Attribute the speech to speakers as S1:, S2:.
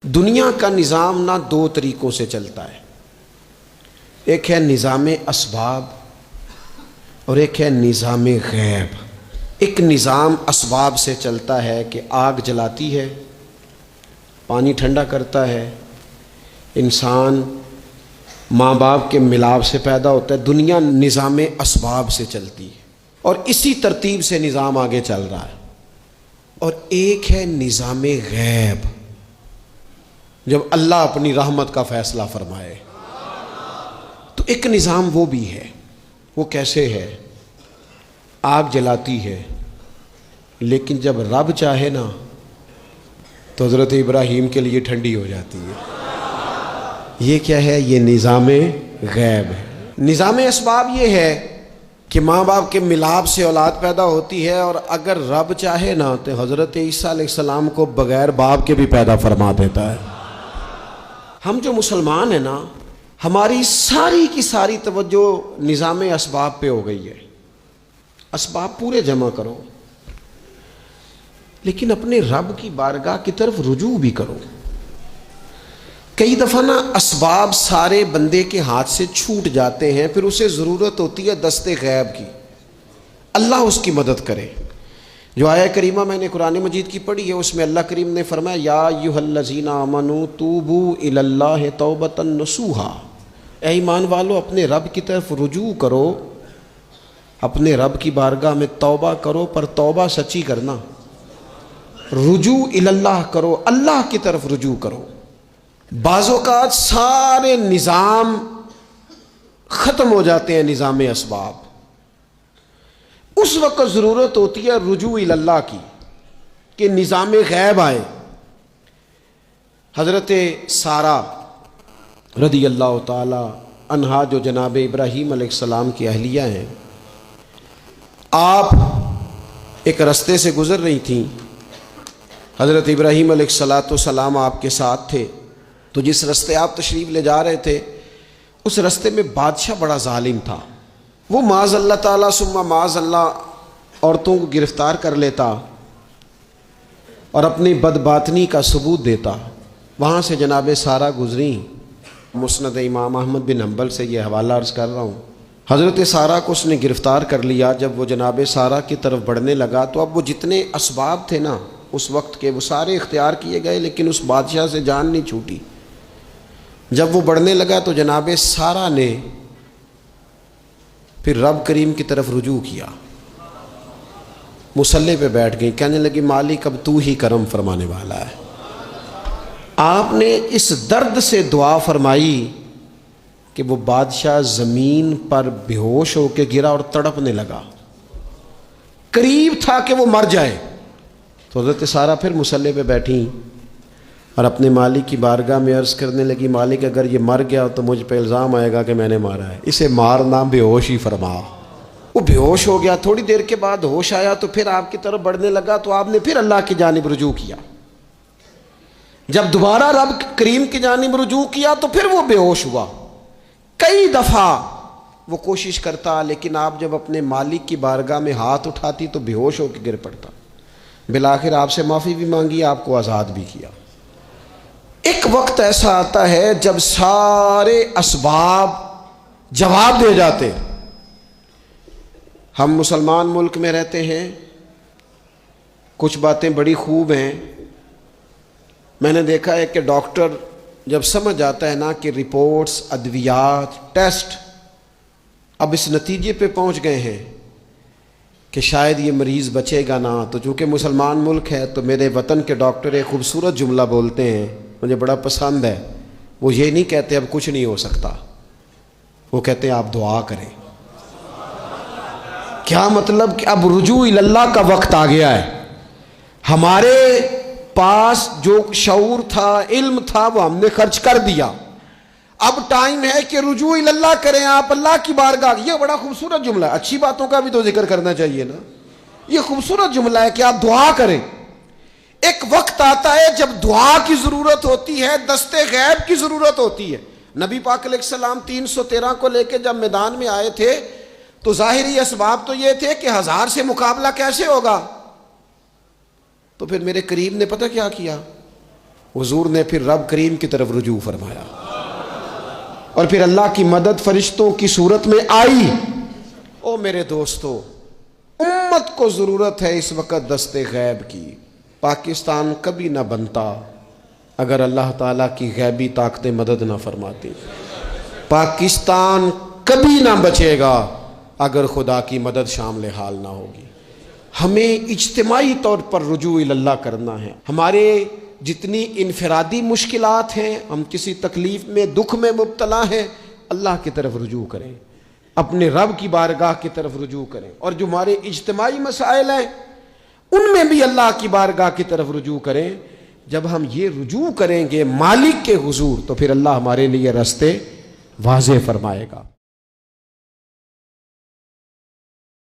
S1: دنیا کا نظام نہ دو طریقوں سے چلتا ہے، ایک ہے نظام اسباب اور ایک ہے نظام غیب۔ ایک نظام اسباب سے چلتا ہے کہ آگ جلاتی ہے، پانی ٹھنڈا کرتا ہے، انسان ماں باپ کے ملاپ سے پیدا ہوتا ہے۔ دنیا نظام اسباب سے چلتی ہے اور اسی ترتیب سے نظام آگے چل رہا ہے۔ اور ایک ہے نظام غیب، جب اللہ اپنی رحمت کا فیصلہ فرمائے تو ایک نظام وہ بھی ہے۔ وہ کیسے ہے؟ آگ جلاتی ہے، لیکن جب رب چاہے نا تو حضرت ابراہیم کے لیے ٹھنڈی ہو جاتی ہے۔ یہ کیا ہے؟ یہ نظام غیب ہے۔ نظام اسباب یہ ہے کہ ماں باپ کے ملاپ سے اولاد پیدا ہوتی ہے، اور اگر رب چاہے نا تو حضرت عیسیٰ علیہ السلام کو بغیر باپ کے بھی پیدا فرما دیتا ہے۔ ہم جو مسلمان ہیں نا، ہماری ساری کی ساری توجہ نظام اسباب پہ ہو گئی ہے۔ اسباب پورے جمع کرو، لیکن اپنے رب کی بارگاہ کی طرف رجوع بھی کرو۔ کئی دفعہ نا اسباب سارے بندے کے ہاتھ سے چھوٹ جاتے ہیں، پھر اسے ضرورت ہوتی ہے دست غیب کی، اللہ اس کی مدد کرے۔ جو آیہ کریمہ میں نے قرآن مجید کی پڑھی ہے، اس میں اللہ کریم نے فرمایا یا ایھا الذین آمنوا توبوا الی اللہ توبۃ نصوحا، اے ایمان والو اپنے رب کی طرف رجوع کرو، اپنے رب کی بارگاہ میں توبہ کرو، پر توبہ سچی کرنا، رجوع الی اللہ کرو، اللہ کی طرف رجوع کرو۔ بعض اوقات سارے نظام ختم ہو جاتے ہیں، نظام اسباب، اس وقت ضرورت ہوتی ہے رجوع الی اللہ کی، کہ نظام غیب آئے۔ حضرت سارہ رضی اللہ تعالی عنہا، جو جناب ابراہیم علیہ السلام کی اہلیہ ہیں، آپ ایک رستے سے گزر رہی تھیں، حضرت ابراہیم علیہ السلام آپ کے ساتھ تھے، تو جس رستے آپ تشریف لے جا رہے تھے اس رستے میں بادشاہ بڑا ظالم تھا۔ وہ معاذ اللہ تعالیٰ ثم معاذ اللہ عورتوں کو گرفتار کر لیتا اور اپنی بدباطنی کا ثبوت دیتا۔ وہاں سے جناب سارہ گزری، مسند امام احمد بن حنبل سے یہ حوالہ عرض کر رہا ہوں۔ حضرت سارہ کو اس نے گرفتار کر لیا۔ جب وہ جناب سارہ کی طرف بڑھنے لگا تو اب وہ جتنے اسباب تھے نا اس وقت کے، وہ سارے اختیار کیے گئے، لیکن اس بادشاہ سے جان نہیں چھوٹی۔ جب وہ بڑھنے لگا تو جناب سارہ نے پھر رب کریم کی طرف رجوع کیا، مصلی پہ بیٹھ گئی، کہنے لگی مالک اب تو ہی کرم فرمانے والا ہے۔ آپ نے اس درد سے دعا فرمائی کہ وہ بادشاہ زمین پر بے ہوش ہو کے گرا اور تڑپنے لگا، قریب تھا کہ وہ مر جائے۔ تو حضرت سارہ پھر مصلی پہ بیٹھیں اور اپنے مالک کی بارگاہ میں عرض کرنے لگی مالک اگر یہ مر گیا تو مجھ پہ الزام آئے گا کہ میں نے مارا ہے، اسے مارنا بے ہوش ہی فرما۔ وہ بے ہوش ہو گیا، تھوڑی دیر کے بعد ہوش آیا تو پھر آپ کی طرف بڑھنے لگا، تو آپ نے پھر اللہ کی جانب رجوع کیا۔ جب دوبارہ رب کریم کی جانب رجوع کیا تو پھر وہ بے ہوش ہوا۔ کئی دفعہ وہ کوشش کرتا، لیکن آپ جب اپنے مالک کی بارگاہ میں ہاتھ اٹھاتی تو بے ہوش ہو کے گر پڑتا۔ بالآخر آپ سے معافی بھی مانگی، آپ کو آزاد بھی کیا۔ ایک وقت ایسا آتا ہے جب سارے اسباب جواب دے جاتے۔ ہم مسلمان ملک میں رہتے ہیں، کچھ باتیں بڑی خوب ہیں۔ میں نے دیکھا ہے کہ ڈاکٹر جب سمجھ آتا ہے نا کہ رپورٹس، ادویات، ٹیسٹ اب اس نتیجے پہ پہنچ گئے ہیں کہ شاید یہ مریض بچے گا نہ، تو چونکہ مسلمان ملک ہے تو میرے وطن کے ڈاکٹر ایک خوبصورت جملہ بولتے ہیں، مجھے بڑا پسند ہے۔ وہ یہ نہیں کہتے اب کچھ نہیں ہو سکتا، وہ کہتے ہیں آپ دعا کریں۔ کیا مطلب؟ کہ اب رجوع الی اللہ کا وقت آ گیا ہے۔ ہمارے پاس جو شعور تھا، علم تھا، وہ ہم نے خرچ کر دیا۔ اب ٹائم ہے کہ رجوع الی اللہ کریں، آپ اللہ کی بارگاہ۔ یہ بڑا خوبصورت جملہ ہے، اچھی باتوں کا بھی تو ذکر کرنا چاہیے نا۔ یہ خوبصورت جملہ ہے کہ آپ دعا کریں۔ ایک وقت آتا ہے جب دعا کی ضرورت ہوتی ہے، دست غیب کی ضرورت ہوتی ہے۔ نبی پاک علیہ السلام 313 کو لے کے جب میدان میں آئے تھے تو ظاہری اسباب تو یہ تھے کہ 1000 سے مقابلہ کیسے ہوگا، تو پھر میرے قریب نے پتہ کیا کیا، حضور نے پھر رب کریم کی طرف رجوع فرمایا اور پھر اللہ کی مدد فرشتوں کی صورت میں آئی۔ او میرے دوستو، امت کو ضرورت ہے اس وقت دست غیب کی۔ پاکستان کبھی نہ بنتا اگر اللہ تعالیٰ کی غیبی طاقتیں مدد نہ فرماتی۔ پاکستان کبھی نہ بچے گا اگر خدا کی مدد شامل حال نہ ہوگی۔ ہمیں اجتماعی طور پر رجوع اللہ کرنا ہے۔ ہمارے جتنی انفرادی مشکلات ہیں، ہم کسی تکلیف میں دکھ میں مبتلا ہیں، اللہ کی طرف رجوع کریں، اپنے رب کی بارگاہ کی طرف رجوع کریں، اور جو ہمارے اجتماعی مسائل ہیں ان میں بھی اللہ کی بارگاہ کی طرف رجوع کریں۔ جب ہم یہ رجوع کریں گے مالک کے حضور تو پھر اللہ ہمارے لیے راستے واضح فرمائے گا۔